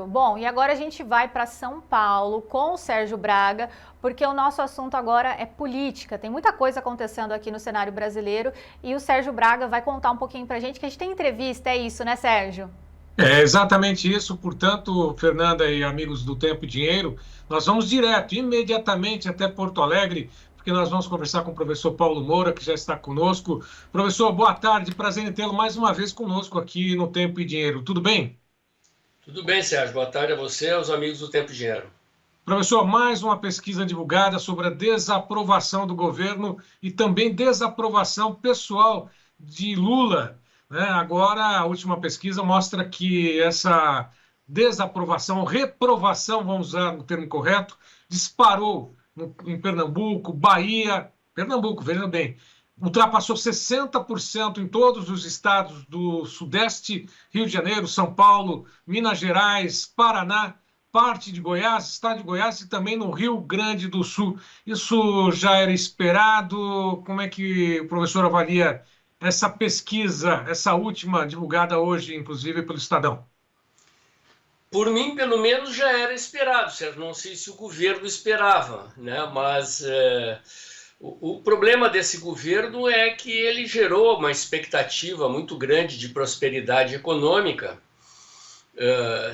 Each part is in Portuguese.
Bom, e agora a gente vai para São Paulo com o Sérgio Braga, porque o nosso assunto agora é política. Tem muita coisa acontecendo aqui no cenário brasileiro e o Sérgio Braga vai contar um pouquinho para a gente, que a gente tem entrevista, é isso, né, Sérgio? É exatamente isso, portanto, Fernanda e amigos do Tempo e Dinheiro, nós vamos direto, imediatamente até Porto Alegre, porque nós vamos conversar com o professor Paulo Moura, que já está conosco. Professor, boa tarde, prazer em tê-lo mais uma vez conosco aqui no Tempo e Dinheiro. Tudo bem? Tudo bem, Sérgio. Boa tarde a você e aos amigos do Tempo e Dinheiro. Professor, mais uma pesquisa divulgada sobre a desaprovação do governo e também desaprovação pessoal de Lula, né? Agora, a última pesquisa mostra que essa desaprovação, reprovação, vamos usar o termo correto, disparou em Pernambuco, Bahia, Pernambuco, veja bem, ultrapassou 60% em todos os estados do Sudeste, Rio de Janeiro, São Paulo, Minas Gerais, Paraná, parte de Goiás, estado de Goiás e também no Rio Grande do Sul. Isso já era esperado? Como é que o professor avalia essa pesquisa, essa última divulgada hoje, inclusive pelo Estadão? Por mim, pelo menos, já era esperado, Sérgio. Não sei se o governo esperava, né? Mas o problema desse governo é que ele gerou uma expectativa muito grande de prosperidade econômica,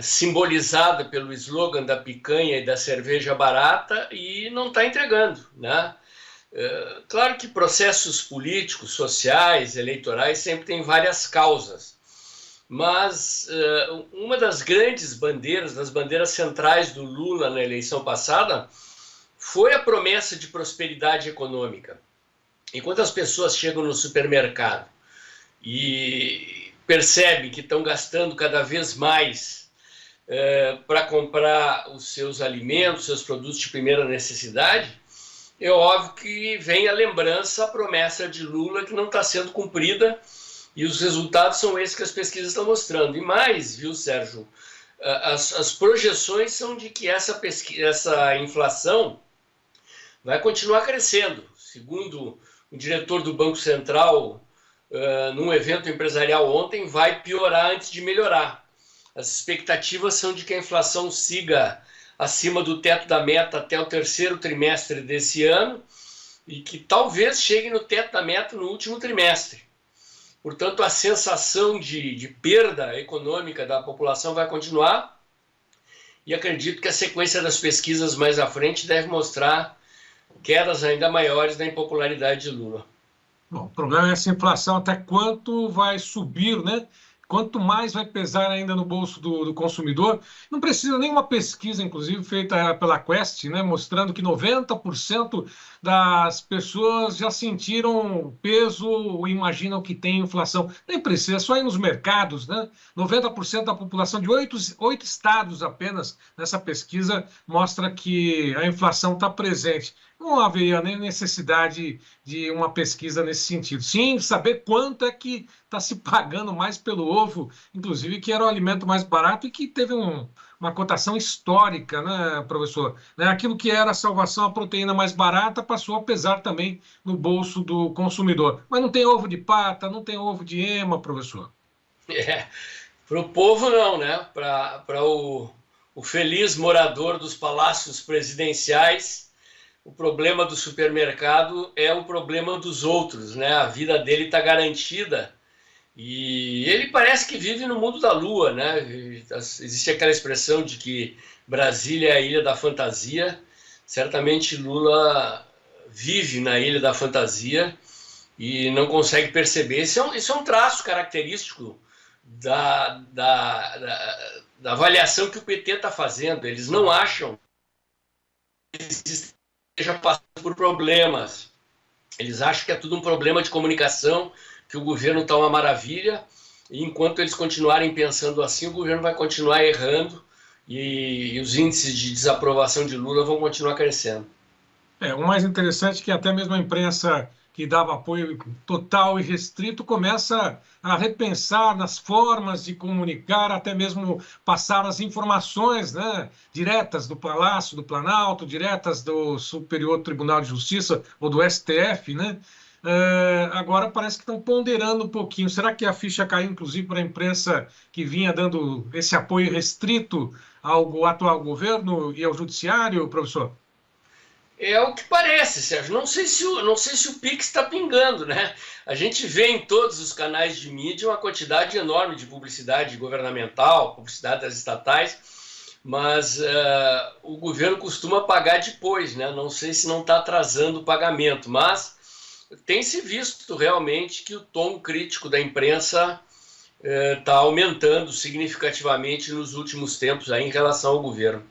simbolizada pelo slogan da picanha e da cerveja barata, e não está entregando, né? Claro que processos políticos, sociais, eleitorais sempre têm várias causas, mas uma das grandes bandeiras, das bandeiras centrais do Lula na eleição passada, foi a promessa de prosperidade econômica. Enquanto as pessoas chegam no supermercado e percebem que estão gastando cada vez mais para comprar os seus alimentos, seus produtos de primeira necessidade, é óbvio que vem a lembrança, a promessa de Lula que não está sendo cumprida, e os resultados são esses que as pesquisas estão mostrando. E mais, viu, Sérgio, as projeções são de que essa inflação vai continuar crescendo. Segundo o diretor do Banco Central, num evento empresarial ontem, vai piorar antes de melhorar. As expectativas são de que a inflação siga acima do teto da meta até o terceiro trimestre desse ano e que talvez chegue no teto da meta no último trimestre. Portanto, a sensação de perda econômica da população vai continuar, e acredito que a sequência das pesquisas mais à frente deve mostrar quedas ainda maiores da impopularidade de Lula. Bom, o problema é essa inflação, até quanto vai subir, né? Quanto mais vai pesar ainda no bolso do consumidor. Não precisa nenhuma pesquisa, inclusive, feita pela Quest, né, mostrando que 90% das pessoas já sentiram peso ou imaginam que tem inflação. Nem precisa, é só ir nos mercados, né? 90% da população de oito estados apenas nessa pesquisa mostra que a inflação está presente. Não haveria nem necessidade de uma pesquisa nesse sentido. Sim, saber quanto é que está se pagando mais pelo ovo, inclusive que era o alimento mais barato e que teve uma cotação histórica, né, professor? Né, aquilo que era a salvação, a proteína mais barata, passou a pesar também no bolso do consumidor. Mas não tem ovo de pata, não tem ovo de ema, professor. Para o povo não, né? Para o feliz morador dos palácios presidenciais, o problema do supermercado é o problema dos outros, né? A vida dele está garantida e ele parece que vive no mundo da lua, né? Existe aquela expressão de que Brasília é a ilha da fantasia. Certamente Lula vive na ilha da fantasia e não consegue perceber. Isso é um traço característico da avaliação que o PT está fazendo. Eles não acham que esteja passando por problemas. Eles acham que é tudo um problema de comunicação, que o governo está uma maravilha, e enquanto eles continuarem pensando assim, o governo vai continuar errando e os índices de desaprovação de Lula vão continuar crescendo. O mais interessante é que até mesmo a imprensa que dava apoio total e restrito começa a repensar nas formas de comunicar, até mesmo passar as informações, né, diretas do Palácio do Planalto, diretas do Superior Tribunal de Justiça ou do STF, né? agora parece que estão ponderando um pouquinho. Será que a ficha caiu, inclusive, para a imprensa que vinha dando esse apoio restrito ao atual governo e ao judiciário, professor? É o que parece, Sérgio. Não sei se o Pix está pingando, né? A gente vê em todos os canais de mídia uma quantidade enorme de publicidade governamental, publicidade das estatais, mas o governo costuma pagar depois, né? Não sei se não está atrasando o pagamento, mas tem se visto realmente que o tom crítico da imprensa está aumentando significativamente nos últimos tempos aí em relação ao governo.